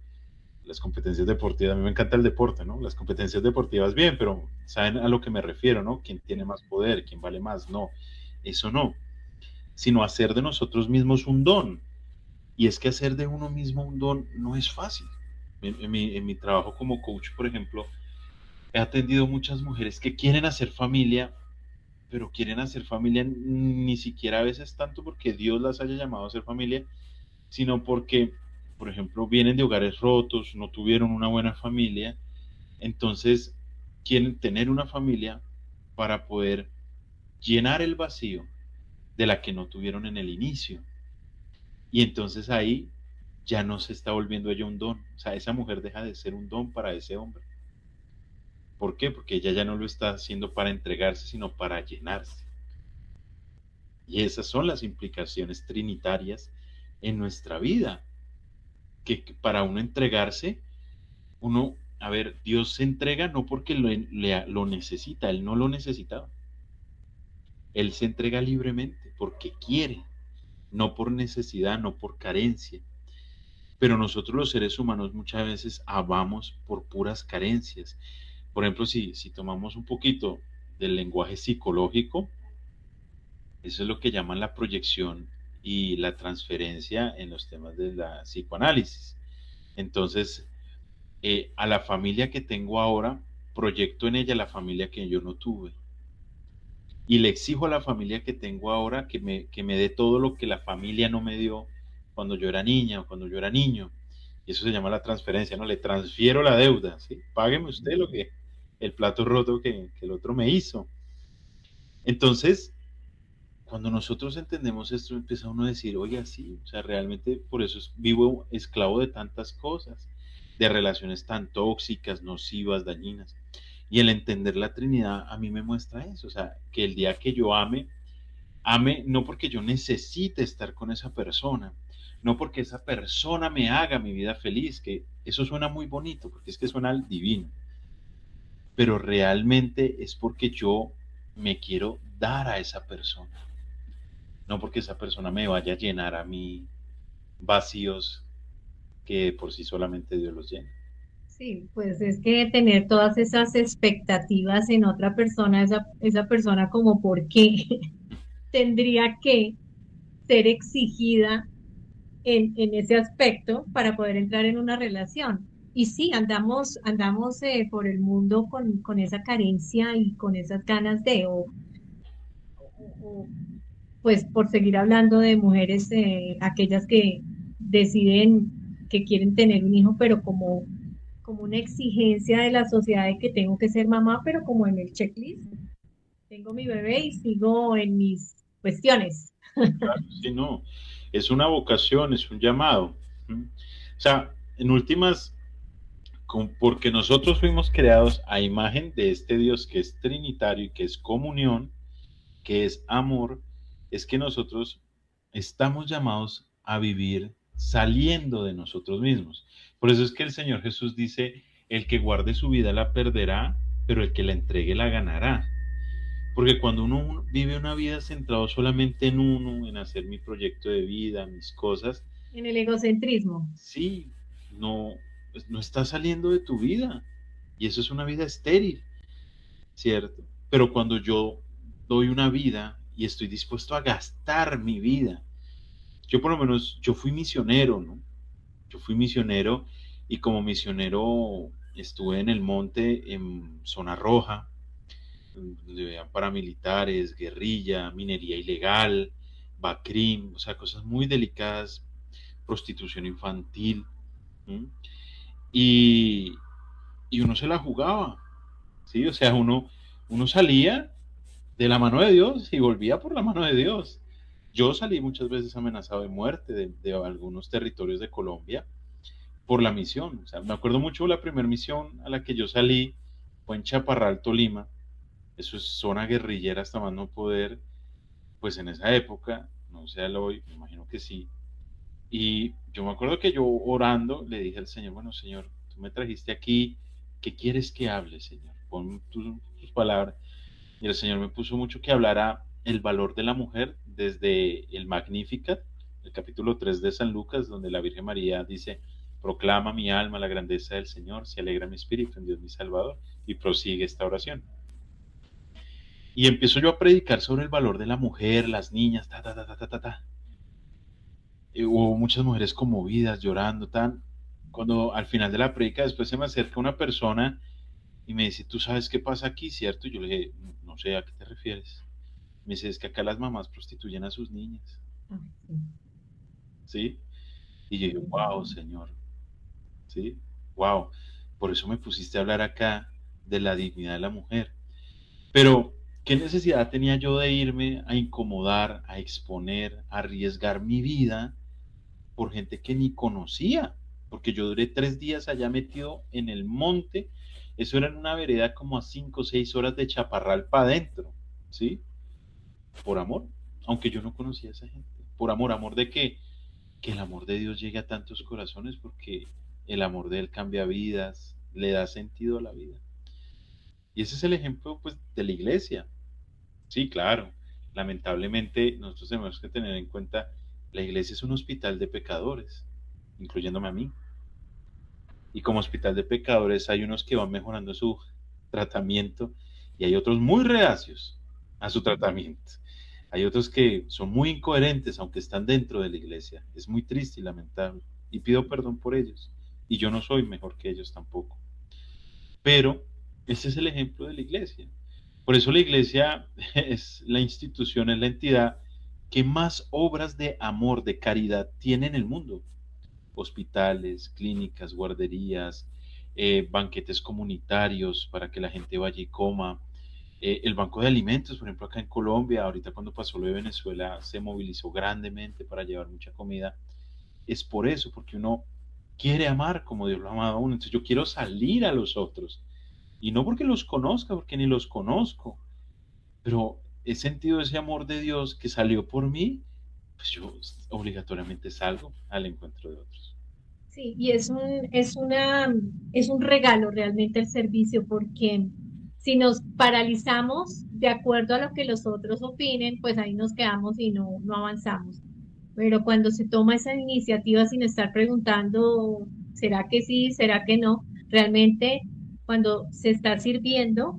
las competencias deportivas, a mí me encanta el deporte, ¿no? Las competencias deportivas bien, pero saben a lo que me refiero, ¿no? ¿Quién tiene más poder? ¿Quién vale más? No, eso no, sino hacer de nosotros mismos un don. Y es que hacer de uno mismo un don no es fácil. En mi trabajo como coach, por ejemplo, he atendido muchas mujeres que quieren hacer familia, pero quieren hacer familia ni siquiera a veces tanto porque Dios las haya llamado a hacer familia, sino porque, por ejemplo, vienen de hogares rotos, no tuvieron una buena familia, entonces quieren tener una familia para poder llenar el vacío de la que no tuvieron en el inicio. Y entonces ahí ya no se está volviendo ella un don. O sea, esa mujer deja de ser un don para ese hombre. ¿Por qué? Porque ella ya no lo está haciendo para entregarse, sino para llenarse. Y esas son las implicaciones trinitarias en nuestra vida. Que para uno entregarse, a ver, Dios se entrega no porque lo necesita, Él no lo necesitaba. Él se entrega libremente porque quiere, no por necesidad, no por carencia. Pero nosotros los seres humanos muchas veces amamos por puras carencias. Por ejemplo, si tomamos un poquito del lenguaje psicológico, Eso es lo que llaman la proyección y la transferencia en los temas de la psicoanálisis. Entonces, a la familia que tengo ahora, proyecto en ella la familia que yo no tuve. Y le exijo a la familia que tengo ahora que me dé todo lo que la familia no me dio cuando yo era niña o cuando yo era niño. Y eso se llama la transferencia, ¿no? Le transfiero la deuda, ¿sí? Págueme usted el plato roto que el otro me hizo. Entonces, cuando nosotros entendemos esto, empieza uno a decir, oye, sí, o sea, realmente por eso vivo esclavo de tantas cosas, de relaciones tan tóxicas, nocivas, dañinas. Y el entender la Trinidad a mí me muestra eso, o sea, que el día que yo ame no porque yo necesite estar con esa persona, no porque esa persona me haga mi vida feliz, que eso suena muy bonito, porque es que suena divino, pero realmente es porque yo me quiero dar a esa persona, no porque esa persona me vaya a llenar a mí vacíos que por sí solamente Dios los llena. Sí, pues es que tener todas esas expectativas en otra persona, esa persona como por qué tendría que ser exigida en ese aspecto para poder entrar en una relación. Y sí, andamos por el mundo con esa carencia y con esas ganas de, o, pues por seguir hablando de mujeres, aquellas que deciden que quieren tener un hijo, pero como una exigencia de la sociedad de que tengo que ser mamá, pero como en el checklist, tengo mi bebé y sigo en mis cuestiones. Claro, sí, no, es una vocación, es un llamado. O sea, en últimas, porque nosotros fuimos creados a imagen de este Dios que es trinitario y que es comunión, que es amor, es que nosotros estamos llamados a vivir saliendo de nosotros mismos. Por eso es que el Señor Jesús dice, el que guarde su vida la perderá, pero el que la entregue la ganará. Porque cuando uno vive una vida centrado solamente en uno, en hacer mi proyecto de vida, mis cosas, En el egocentrismo. sí, no, pues no está saliendo de tu vida. Y eso es una vida estéril, ¿cierto? Pero cuando yo doy una vida y estoy dispuesto a gastar mi vida, yo por lo menos, yo fui misionero, ¿no? Yo fui misionero y como misionero estuve en el monte en zona roja, donde veían paramilitares, guerrilla, minería ilegal, BACRIM, o sea, cosas muy delicadas, prostitución infantil, ¿m? y, y uno se la jugaba, ¿sí? O sea, uno salía de la mano de Dios y volvía por la mano de Dios. Yo salí muchas veces amenazado de muerte de algunos territorios de Colombia por la misión. O sea, me acuerdo mucho la primera misión a la que yo salí fue en Chaparral, Tolima. Eso es zona guerrillera hasta más no poder, pues en esa época, no sé hoy, me imagino que sí. Y yo me acuerdo que yo orando le dije al Señor, bueno Señor, tú me trajiste aquí, ¿qué quieres que hable, Señor? Pon tus palabras. Y el Señor me puso mucho que hablara el valor de la mujer desde el Magnificat, el capítulo 3 de San Lucas, donde la Virgen María dice, proclama mi alma la grandeza del Señor, se alegra mi espíritu en Dios mi Salvador, y prosigue esta oración. Y empiezo yo a predicar sobre el valor de la mujer, las niñas, ta, ta, ta, ta, ta, ta, ta. Y hubo muchas mujeres conmovidas, llorando, tan. Cuando al final de la predica, después se me acerca una persona y me dice, ¿tú sabes qué pasa aquí, cierto? Y yo le dije, no sé, ¿a qué te refieres? Me dice, es que acá las mamás prostituyen a sus niñas, Ay, sí. ¿sí? Y yo digo, wow, Señor, ¿sí? Wow, por eso me pusiste a hablar acá de la dignidad de la mujer. Pero, ¿qué necesidad tenía yo de irme a incomodar, a exponer, a arriesgar mi vida por gente que ni conocía? Porque yo duré 3 días allá metido en el monte. Eso era en una vereda como a 5 o 6 horas de Chaparral para adentro, ¿sí? Por amor, aunque yo no conocía a esa gente. Por amor, amor de qué? Que el amor de Dios llegue a tantos corazones porque el amor de Él cambia vidas, le da sentido a la vida. Y ese es el ejemplo pues de la iglesia. Sí, claro. Lamentablemente nosotros tenemos que tener en cuenta, la iglesia es un hospital de pecadores, incluyéndome a mí. Y como hospital de pecadores hay unos que van mejorando su tratamiento y hay otros muy reacios a su tratamiento. Hay otros que son muy incoherentes, aunque están dentro de la iglesia. Es muy triste y lamentable. Y pido perdón por ellos. Y yo no soy mejor que ellos tampoco. Pero este es el ejemplo de la iglesia. Por eso la iglesia es la institución, es la entidad que más obras de amor, de caridad tiene en el mundo. Hospitales, clínicas, guarderías, banquetes comunitarios para que la gente vaya y coma. El Banco de Alimentos, por ejemplo, acá en Colombia, ahorita cuando pasó lo de Venezuela, se movilizó grandemente para llevar mucha comida. Es por eso, porque uno quiere amar como Dios lo ha amado a uno. Entonces yo quiero salir a los otros. Y no porque los conozca, porque ni los conozco, pero he sentido ese amor de Dios que salió por mí, pues yo obligatoriamente salgo al encuentro de otros. Sí, y es un regalo realmente el servicio, porque si nos paralizamos de acuerdo a lo que los otros opinen, pues ahí nos quedamos y no avanzamos. Pero cuando se toma esa iniciativa sin estar preguntando, ¿será que sí? ¿Será que no? Realmente, cuando se está sirviendo,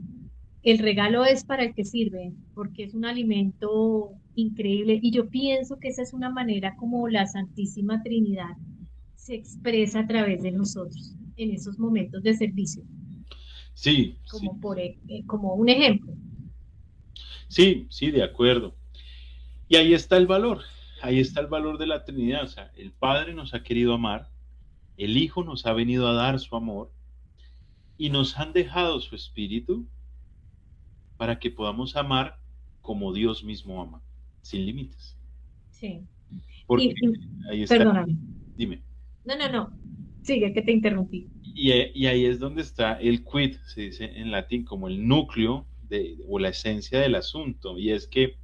el regalo es para el que sirve, porque es un alimento increíble. Y yo pienso que esa es una manera como la Santísima Trinidad se expresa a través de nosotros en esos momentos de servicio, Sí, sí, como, como un ejemplo. sí, sí, de acuerdo. Y ahí está el valor de la Trinidad. O sea, el Padre nos ha querido amar, el Hijo nos ha venido a dar su amor y nos han dejado su Espíritu para que podamos amar como Dios mismo ama, sin límites. Sí. Porque Y ahí está, perdóname. dime. No. Sigue, que te interrumpí. Y ahí es donde está el quid, se dice en latín, como el núcleo o la esencia del asunto. Y es que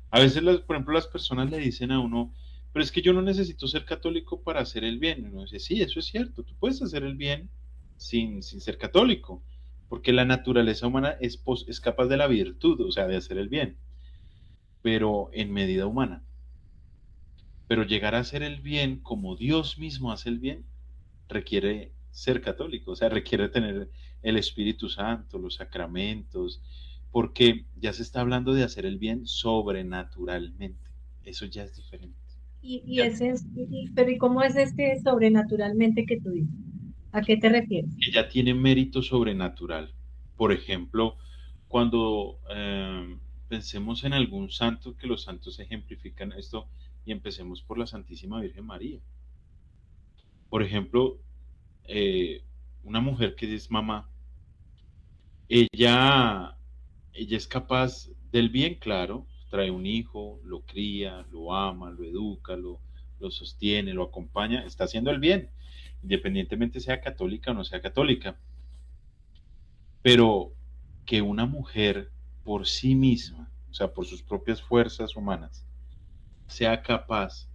a veces, por ejemplo, las personas le dicen a uno, pero es que yo no necesito ser católico para hacer el bien. Y uno dice, sí, eso es cierto, tú puedes hacer el bien sin ser católico, porque la naturaleza humana es capaz de la virtud, o sea, de hacer el bien, pero en medida humana. Pero llegar a hacer el bien como Dios mismo hace el bien, requiere ser católico, o sea, requiere tener el Espíritu Santo, los sacramentos, porque ya se está hablando de hacer el bien sobrenaturalmente. Eso ya es diferente. Y Ya, ese es, pero ¿y cómo es este sobrenaturalmente que tú dices? ¿A qué te refieres? que ya tiene mérito sobrenatural. Por ejemplo, cuando pensemos en algún santo, que los santos ejemplifican esto, y empecemos por la Santísima Virgen María. Por ejemplo, eh, una mujer que es mamá, ella, ella es capaz del bien, claro, trae un hijo, lo cría, lo ama, lo educa, lo sostiene, lo acompaña, está haciendo el bien, independientemente sea católica o no sea católica. Pero que una mujer por sí misma, o sea, por sus propias fuerzas humanas, sea capaz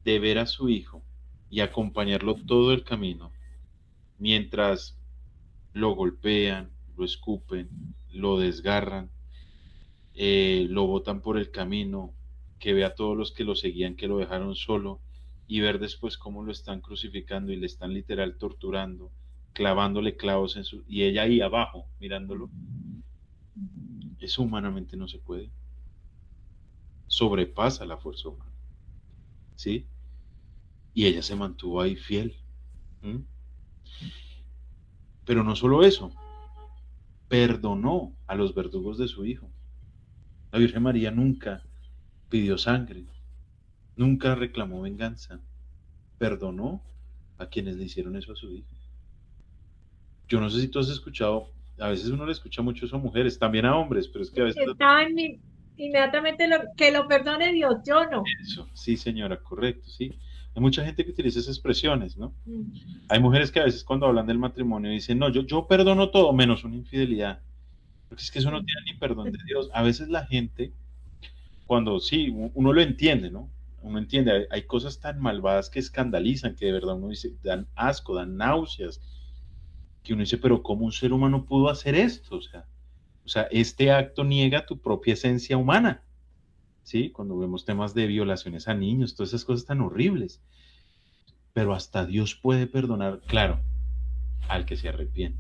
de ver a su hijo y acompañarlo todo el camino, mientras lo golpean, lo escupen, lo desgarran, lo botan por el camino, que ve a todos los que lo seguían, que lo dejaron solo, y ver después cómo lo están crucificando y le están literal torturando, clavándole clavos en su... y ella ahí abajo, mirándolo, eso humanamente no se puede, sobrepasa la fuerza humana, ¿sí? Y ella se mantuvo ahí fiel. ¿Mm? Pero no solo eso, perdonó a los verdugos de su hijo. La Virgen María nunca pidió sangre, nunca reclamó venganza, perdonó a quienes le hicieron eso a su hijo. Yo no sé si tú has escuchado, a veces uno le escucha mucho eso a mujeres, también a hombres, pero es que a veces Estaba en mi, inmediatamente que lo perdone Dios, yo no. eso, sí señora, correcto, sí. Hay mucha gente que utiliza esas expresiones, ¿no? Mm. Hay mujeres que a veces cuando hablan del matrimonio dicen, no, yo perdono todo menos una infidelidad, porque es que eso no Sí. tiene ni perdón de Dios. A veces la gente, cuando sí, uno lo entiende, ¿no? Uno entiende, hay cosas tan malvadas que escandalizan, que de verdad uno dice, dan asco, dan náuseas, que uno dice, pero ¿cómo un ser humano pudo hacer esto? O sea, este acto niega tu propia esencia humana, ¿sí? Cuando vemos temas de violaciones a niños, todas esas cosas tan horribles. Pero hasta Dios puede perdonar, claro, al que se arrepiente.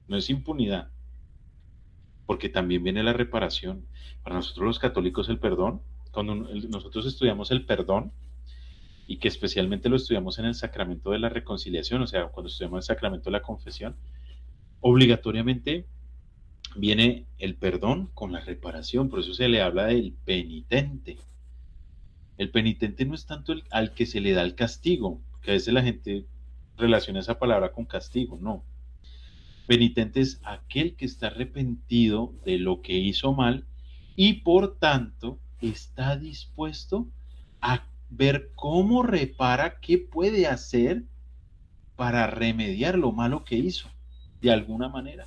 No es impunidad, porque también viene la reparación. Para nosotros los católicos el perdón, cuando nosotros estudiamos el perdón, y que especialmente lo estudiamos en el sacramento de la reconciliación, o sea, cuando estudiamos el sacramento de la confesión, obligatoriamente viene el perdón con la reparación, por eso se le habla del penitente. El penitente no es tanto al que se le da el castigo, que a veces la gente relaciona esa palabra con castigo, no. Penitente es aquel que está arrepentido de lo que hizo mal y por tanto está dispuesto a ver cómo repara, qué puede hacer para remediar lo malo que hizo, de alguna manera.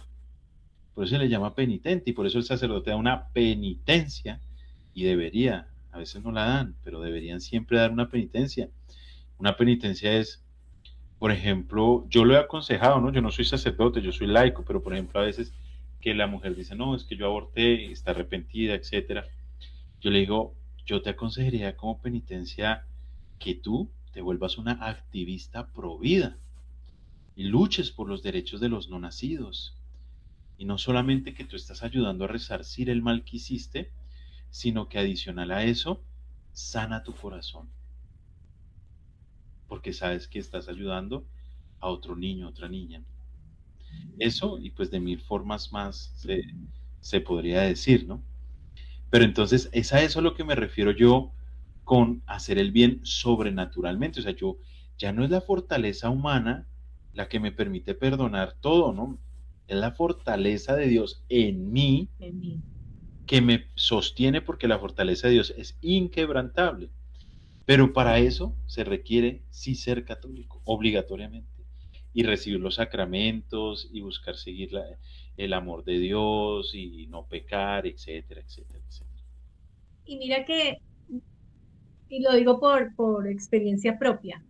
Por eso se le llama penitente y por eso el sacerdote da una penitencia y debería, a veces no la dan, pero deberían siempre dar una penitencia. Una penitencia es, por ejemplo, yo lo he aconsejado, ¿no? Yo no soy sacerdote, yo soy laico, pero por ejemplo a veces que la mujer dice, no, es que yo aborté, está arrepentida, etcétera. Yo le digo, yo te aconsejaría como penitencia que tú te vuelvas una activista pro vida y luches por los derechos de los no nacidos. Y no solamente que tú estás ayudando a resarcir el mal que hiciste, sino que adicional a eso, sana tu corazón. Porque sabes que estás ayudando a otro niño, a otra niña. Eso, y pues de mil formas más se podría decir, ¿no? Pero entonces es a eso a lo que me refiero yo con hacer el bien sobrenaturalmente. O sea, yo ya no es la fortaleza humana la que me permite perdonar todo, ¿no? Es la fortaleza de Dios en mí que me sostiene porque la fortaleza de Dios es inquebrantable. Pero para eso se requiere sí ser católico, obligatoriamente, y recibir los sacramentos y buscar seguir el amor de Dios y no pecar, etcétera, etcétera, etcétera. Y mira que, y lo digo por experiencia propia,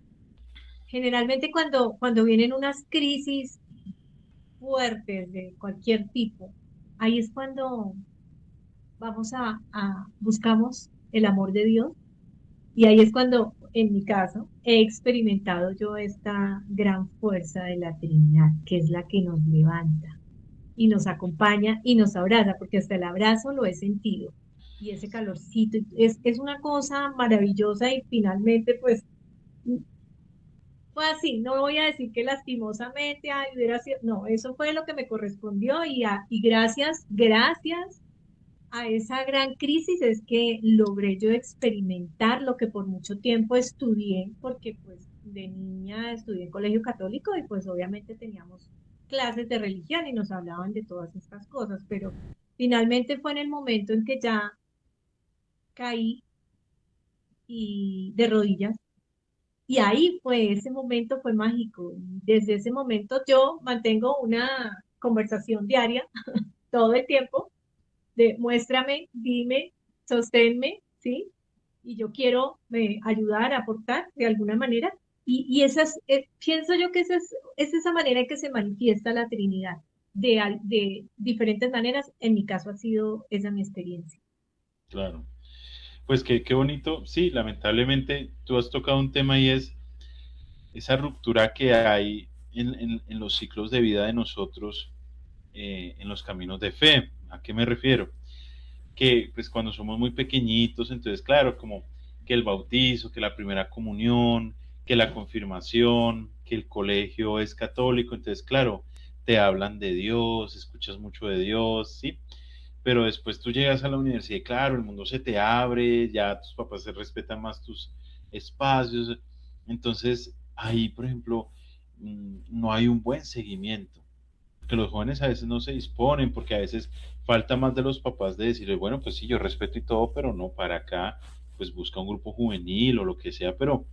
generalmente cuando vienen unas crisis fuertes de cualquier tipo, ahí es cuando vamos buscamos el amor de Dios y ahí es cuando, en mi caso, he experimentado yo esta gran fuerza de la Trinidad, que es la que nos levanta y nos acompaña y nos abraza, porque hasta el abrazo lo he sentido y ese calorcito es una cosa maravillosa y finalmente pues fue así, no voy a decir que lastimosamente, ay, hubiera sido, no, eso fue lo que me correspondió y gracias a esa gran crisis es que logré yo experimentar lo que por mucho tiempo estudié, porque pues de niña estudié en colegio católico y pues obviamente teníamos clases de religión y nos hablaban de todas estas cosas, pero finalmente fue en el momento en que ya caí y de rodillas y ahí fue, ese momento fue mágico. Desde ese momento yo mantengo una conversación diaria todo el tiempo de muéstrame, dime, sosténme, ¿sí? Y yo quiero ayudar, aportar de alguna manera. Y pienso yo que es esa manera en que se manifiesta la Trinidad, de diferentes maneras. En mi caso ha sido esa mi experiencia. Claro. Pues qué bonito. Sí, lamentablemente tú has tocado un tema y es esa ruptura que hay en los ciclos de vida de nosotros, en los caminos de fe. ¿A qué me refiero? Que pues cuando somos muy pequeñitos, entonces claro, como que el bautizo, que la primera comunión, que la confirmación, que el colegio es católico, entonces claro, te hablan de Dios, escuchas mucho de Dios, ¿sí? Pero después tú llegas a la universidad y claro, el mundo se te abre, ya tus papás se respetan más tus espacios, entonces ahí, por ejemplo, no hay un buen seguimiento, que los jóvenes a veces no se disponen, porque a veces falta más de los papás de decirles, bueno, pues sí, yo respeto y todo, pero no, para acá, pues busca un grupo juvenil o lo que sea, pero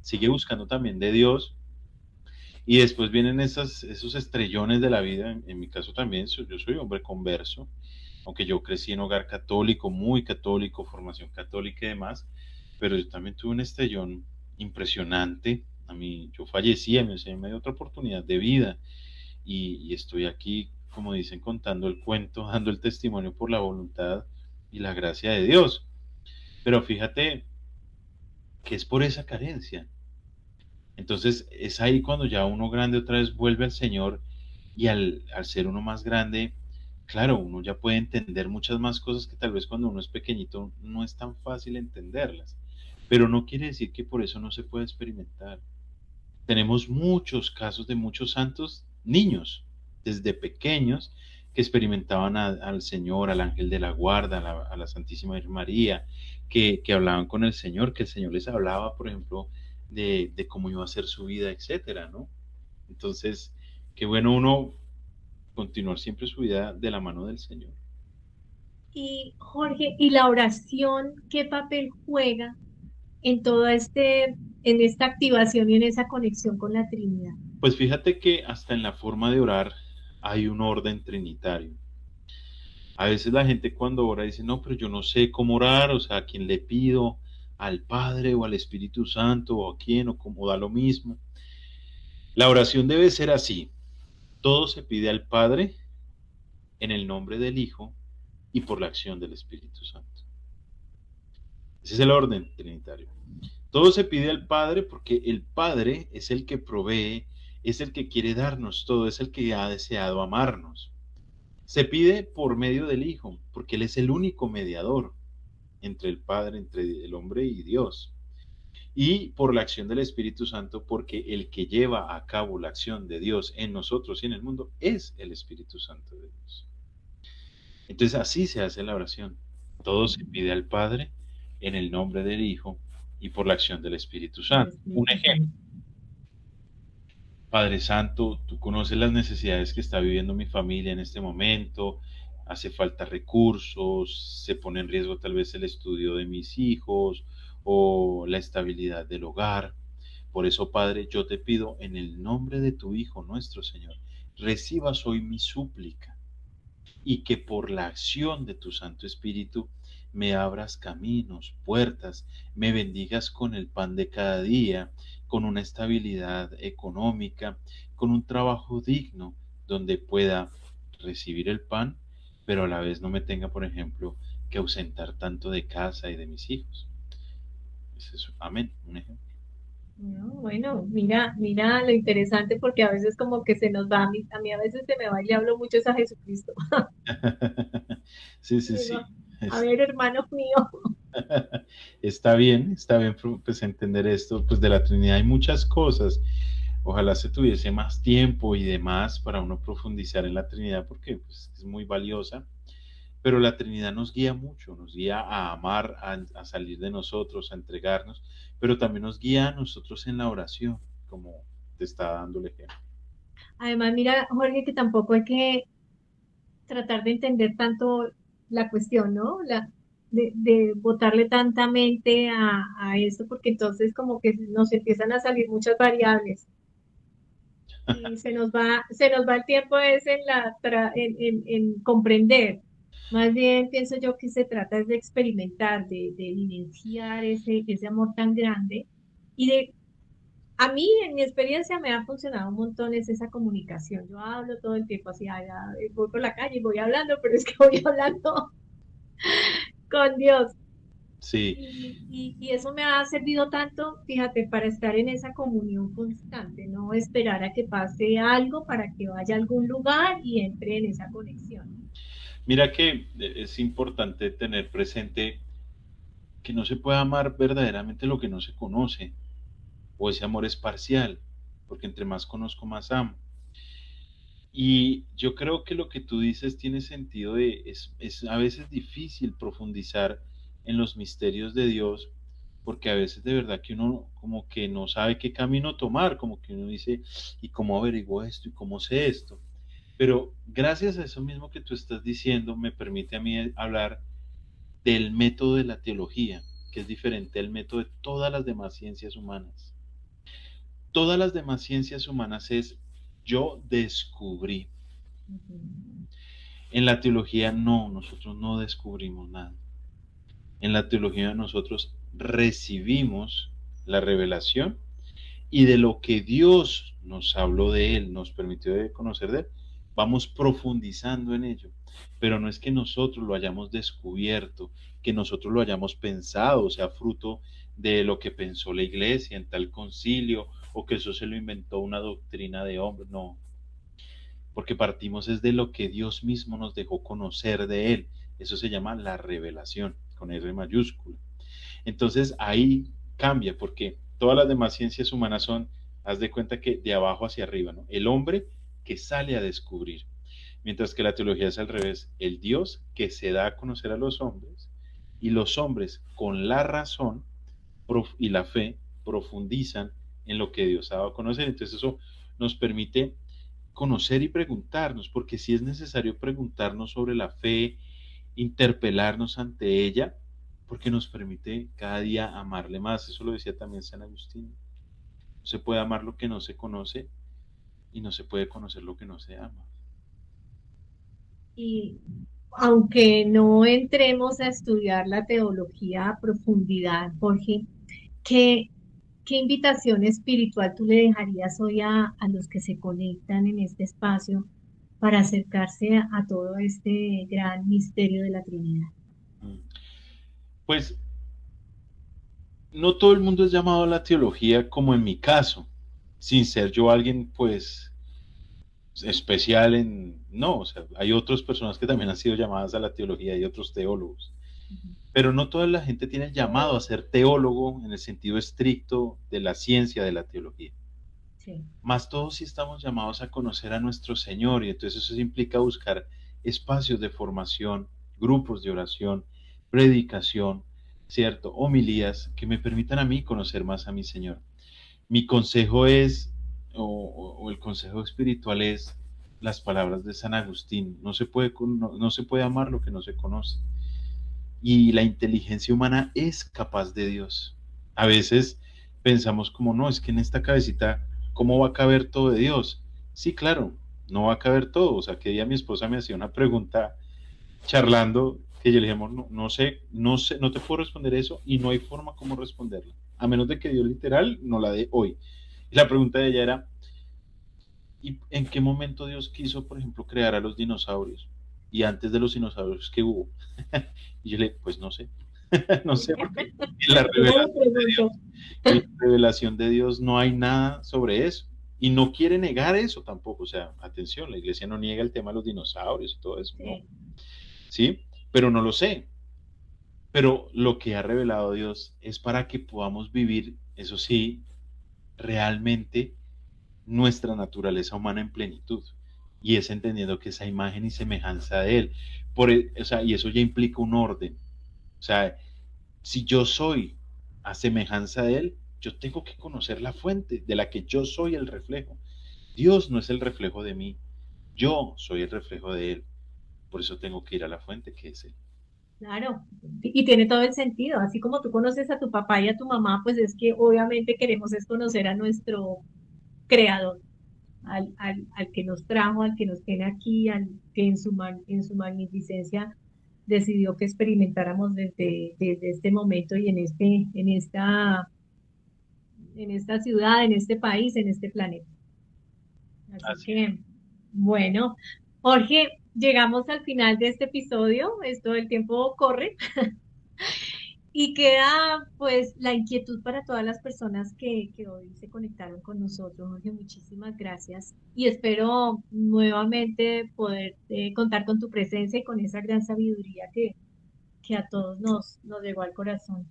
sigue buscando también de Dios. Y después vienen esos estrellones de la vida, en mi caso también, yo soy hombre converso, aunque yo crecí en hogar católico, muy católico, formación católica y demás, pero yo también tuve un estrellón impresionante. A mí, yo fallecí, a mí se me dio otra oportunidad de vida y estoy aquí, como dicen, contando el cuento, dando el testimonio por la voluntad y la gracia de Dios. Pero fíjate que es por esa carencia. Entonces es ahí cuando ya uno grande otra vez vuelve al Señor y al ser uno más grande, claro, uno ya puede entender muchas más cosas que tal vez cuando uno es pequeñito no es tan fácil entenderlas. Pero no quiere decir que por eso no se pueda experimentar. Tenemos muchos casos de muchos santos niños, desde pequeños, que experimentaban al Señor, al ángel de la guarda, a la Santísima Virgen María, que hablaban con el Señor, que el Señor les hablaba, por ejemplo, de cómo iba a ser su vida, etcétera, ¿no? Entonces, qué bueno uno continuar siempre su vida de la mano del Señor. Y Jorge, ¿y la oración qué papel juega en todo en esta activación y en esa conexión con la Trinidad? Pues fíjate que hasta en la forma de orar hay un orden trinitario. A veces la gente cuando ora dice, no, pero yo no sé cómo orar, o sea, a quién le pido, al Padre o al Espíritu Santo, o a quién, o cómo da lo mismo. La oración debe ser así. Todo se pide al Padre en el nombre del Hijo y por la acción del Espíritu Santo. Ese es el orden trinitario. Todo se pide al Padre porque el Padre es el que provee, es el que quiere darnos todo, es el que ha deseado amarnos. Se pide por medio del Hijo, porque Él es el único mediador entre el Padre, entre el hombre y Dios. Y por la acción del Espíritu Santo, porque el que lleva a cabo la acción de Dios en nosotros y en el mundo es el Espíritu Santo de Dios. Entonces así se hace la oración. Todo se pide al Padre en el nombre del Hijo y por la acción del Espíritu El Santo. Un Espíritu ejemplo, Santo. Padre Santo, tú conoces las necesidades que está viviendo mi familia en este momento, hace falta recursos, se pone en riesgo tal vez el estudio de mis hijos o la estabilidad del hogar. Por eso, Padre, yo te pido en el nombre de tu Hijo, nuestro Señor, recibas hoy mi súplica y que por la acción de tu Santo Espíritu me abras caminos, puertas, me bendigas con el pan de cada día, con una estabilidad económica, con un trabajo digno donde pueda recibir el pan, pero a la vez no me tenga, por ejemplo, que ausentar tanto de casa y de mis hijos. Es eso. Amén. Un ejemplo. No, bueno, mira lo interesante porque a veces como que se nos va, a mí a veces se me va y le hablo mucho es a Jesucristo. Sí, sí, Digo, sí. a ver, hermano mío. Está bien pues entender esto, pues de la Trinidad hay muchas cosas. Ojalá se tuviese más tiempo y demás para uno profundizar en la Trinidad porque pues, es muy valiosa, pero la Trinidad nos guía mucho, nos guía a amar, a salir de nosotros, a entregarnos, pero también nos guía a nosotros en la oración, como te está dando el ejemplo. Además, mira, Jorge, que tampoco hay que tratar de entender tanto la cuestión, ¿no? De botarle tanta mente a esto, porque entonces como que nos empiezan a salir muchas variables y se nos va el tiempo es en en comprender. Más bien pienso yo que se trata es de experimentar, de vivenciar ese amor tan grande y de a mí, en mi experiencia, me ha funcionado un montón es esa comunicación. Yo hablo todo el tiempo así, ay, ay, voy por la calle y voy hablando, pero es que voy hablando con Dios. Sí, Y eso me ha servido tanto, fíjate, para estar en esa comunión constante, no esperar a que pase algo para que vaya a algún lugar y entre en esa conexión. mira que es importante tener presente que no se puede amar verdaderamente lo que no se conoce, o ese amor es parcial, porque entre más conozco, más amo. Y yo creo que lo que tú dices tiene sentido es a veces difícil profundizar en los misterios de Dios, porque a veces de verdad que uno como que no sabe qué camino tomar, como que uno dice, ¿y cómo averiguo esto? ¿Y cómo sé esto? Pero gracias a eso mismo que tú estás diciendo, me permite a mí hablar del método de la teología, que es diferente al método de todas las demás ciencias humanas. Todas las demás ciencias humanas es yo descubrí. Ujú. En la teología no, nosotros no descubrimos nada. En la teología nosotros recibimos la revelación y de lo que Dios nos habló de Él, nos permitió conocer de Él, vamos profundizando en ello. Pero no es que nosotros lo hayamos descubierto, que nosotros lo hayamos pensado, o sea, fruto de lo que pensó la iglesia en tal concilio, o que eso se lo inventó una doctrina de hombre, no. porque partimos es de lo que Dios mismo nos dejó conocer de Él. Eso se llama la revelación, con R mayúscula. Entonces ahí cambia, porque todas las demás ciencias humanas son, haz de cuenta que de abajo hacia arriba, ¿no? El hombre que sale a descubrir, mientras que la teología es al revés, el Dios que se da a conocer a los hombres, y los hombres con la razón y la fe profundizan en lo que Dios ha dado a conocer. Entonces eso nos permite conocer y preguntarnos, porque si es necesario preguntarnos sobre la fe, interpelarnos ante ella, porque nos permite cada día amarle más. Eso lo decía también San Agustín. No se puede amar lo que no se conoce y no se puede conocer lo que no se ama. Y aunque no entremos a estudiar la teología a profundidad, Jorge, ¿qué, qué invitación espiritual tú le dejarías hoy a los que se conectan en este espacio para acercarse a todo este gran misterio de la Trinidad? Pues no todo el mundo es llamado a la teología como en mi caso, sin ser yo alguien pues especial en... No, o sea, hay otras personas que también han sido llamadas a la teología y otros teólogos, Ujú. pero no toda la gente tiene el llamado a ser teólogo en el sentido estricto de la ciencia de la teología. Sí, Más todos sí estamos llamados a conocer a nuestro Señor, y entonces eso implica buscar espacios de formación, grupos de oración, predicación, ¿cierto? Homilías que me permitan a mí conocer más a mi Señor. Mi consejo es, o el consejo espiritual es las palabras de San Agustín. No se puede amar lo que no se conoce. Y la inteligencia humana es capaz de Dios. A veces pensamos como, no, es que en esta cabecita, ¿cómo va a caber todo de Dios? Sí, claro, no va a caber todo. O sea, que día mi esposa me hacía una pregunta charlando que yo le dije, amor, no sé, no te puedo responder eso y no hay forma como responderla, a menos de que Dios literal no la dé hoy. Y la pregunta de ella era, ¿y en qué momento Dios quiso, por ejemplo, crear a los dinosaurios? Y antes de los dinosaurios, ¿qué hubo? Y yo le dije, pues no sé, no sé, porque ella le preguntó. en la revelación de Dios no hay nada sobre eso. Y no quiere negar eso tampoco. O sea, atención, la iglesia no niega el tema de los dinosaurios y todo eso, no. Sí, ¿Sí? Pero no lo sé. Pero lo que ha revelado Dios es para que podamos vivir, eso sí, realmente nuestra naturaleza humana en plenitud. Y es entendiendo que esa imagen y semejanza de Él. O sea, y eso ya implica un orden. O sea, si yo soy a semejanza de Él, yo tengo que conocer la fuente de la que yo soy el reflejo. Dios no es el reflejo de mí, yo soy el reflejo de Él. Por eso tengo que ir a la fuente que es Él. claro. Y tiene todo el sentido. Así como tú conoces a tu papá y a tu mamá, pues es que obviamente queremos es conocer a nuestro creador, al que nos trajo, al que nos tiene aquí, al que en su magnificencia decidió que experimentáramos desde este momento y en esta ciudad, en este país, en este planeta. Así Así es. que, bueno, Jorge, llegamos al final de este episodio. Esto el tiempo corre. Y queda pues la inquietud para todas las personas que hoy se conectaron con nosotros. Jorge, muchísimas gracias y espero nuevamente poder contar con tu presencia y con esa gran sabiduría que a todos nos llegó al corazón.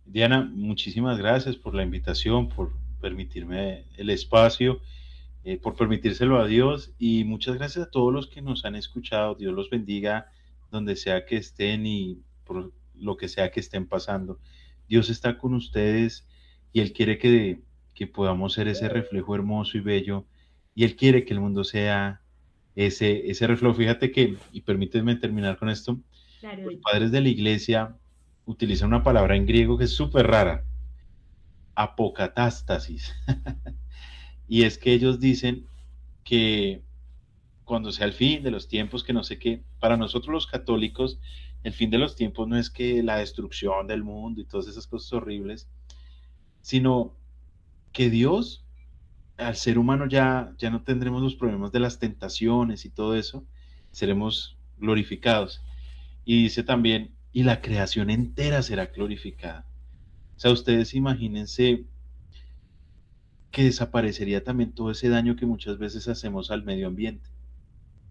Diana, muchísimas gracias por la invitación, por permitirme el espacio, por permitírselo a Dios, y muchas gracias a todos los que nos han escuchado. Dios los bendiga donde sea que estén y por lo que sea que estén pasando. Dios está con ustedes y Él quiere que podamos ser ese reflejo hermoso y bello, y Él quiere que el mundo sea ese reflejo. Fíjate que, y permíteme terminar con esto, Claro, los padres de la iglesia utilizan una palabra en griego que es súper rara, apocatástasis. Y es que ellos dicen que cuando sea el fin de los tiempos, que no sé qué, para nosotros los católicos, el fin de los tiempos no es que la destrucción del mundo y todas esas cosas horribles, sino que Dios, al ser humano ya no tendremos los problemas de las tentaciones y todo eso, seremos glorificados. Y dice también, y la creación entera será glorificada. O sea, ustedes imagínense que desaparecería también todo ese daño que muchas veces hacemos al medio ambiente,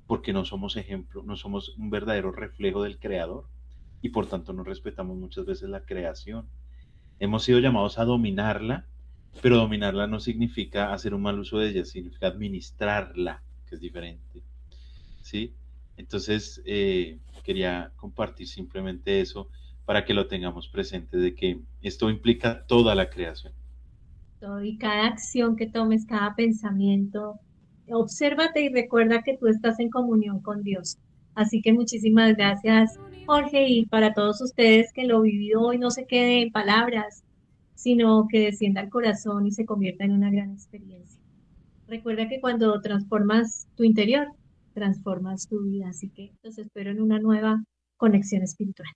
porque no somos ejemplo, no somos un verdadero reflejo del creador y por tanto no respetamos muchas veces la creación. Hemos sido llamados a dominarla, pero dominarla no significa hacer un mal uso de ella, significa administrarla, que es diferente. ¿Sí? Entonces, quería compartir simplemente eso para que lo tengamos presente, de que esto implica toda la creación. Y cada acción que tomes, cada pensamiento, obsérvate y recuerda que tú estás en comunión con Dios. Así que muchísimas gracias, Jorge, y para todos ustedes que lo vivido hoy no se quede en palabras, sino que descienda al corazón y se convierta en una gran experiencia. Recuerda que cuando transformas tu interior, transformas tu vida. Así que los espero en una nueva conexión espiritual.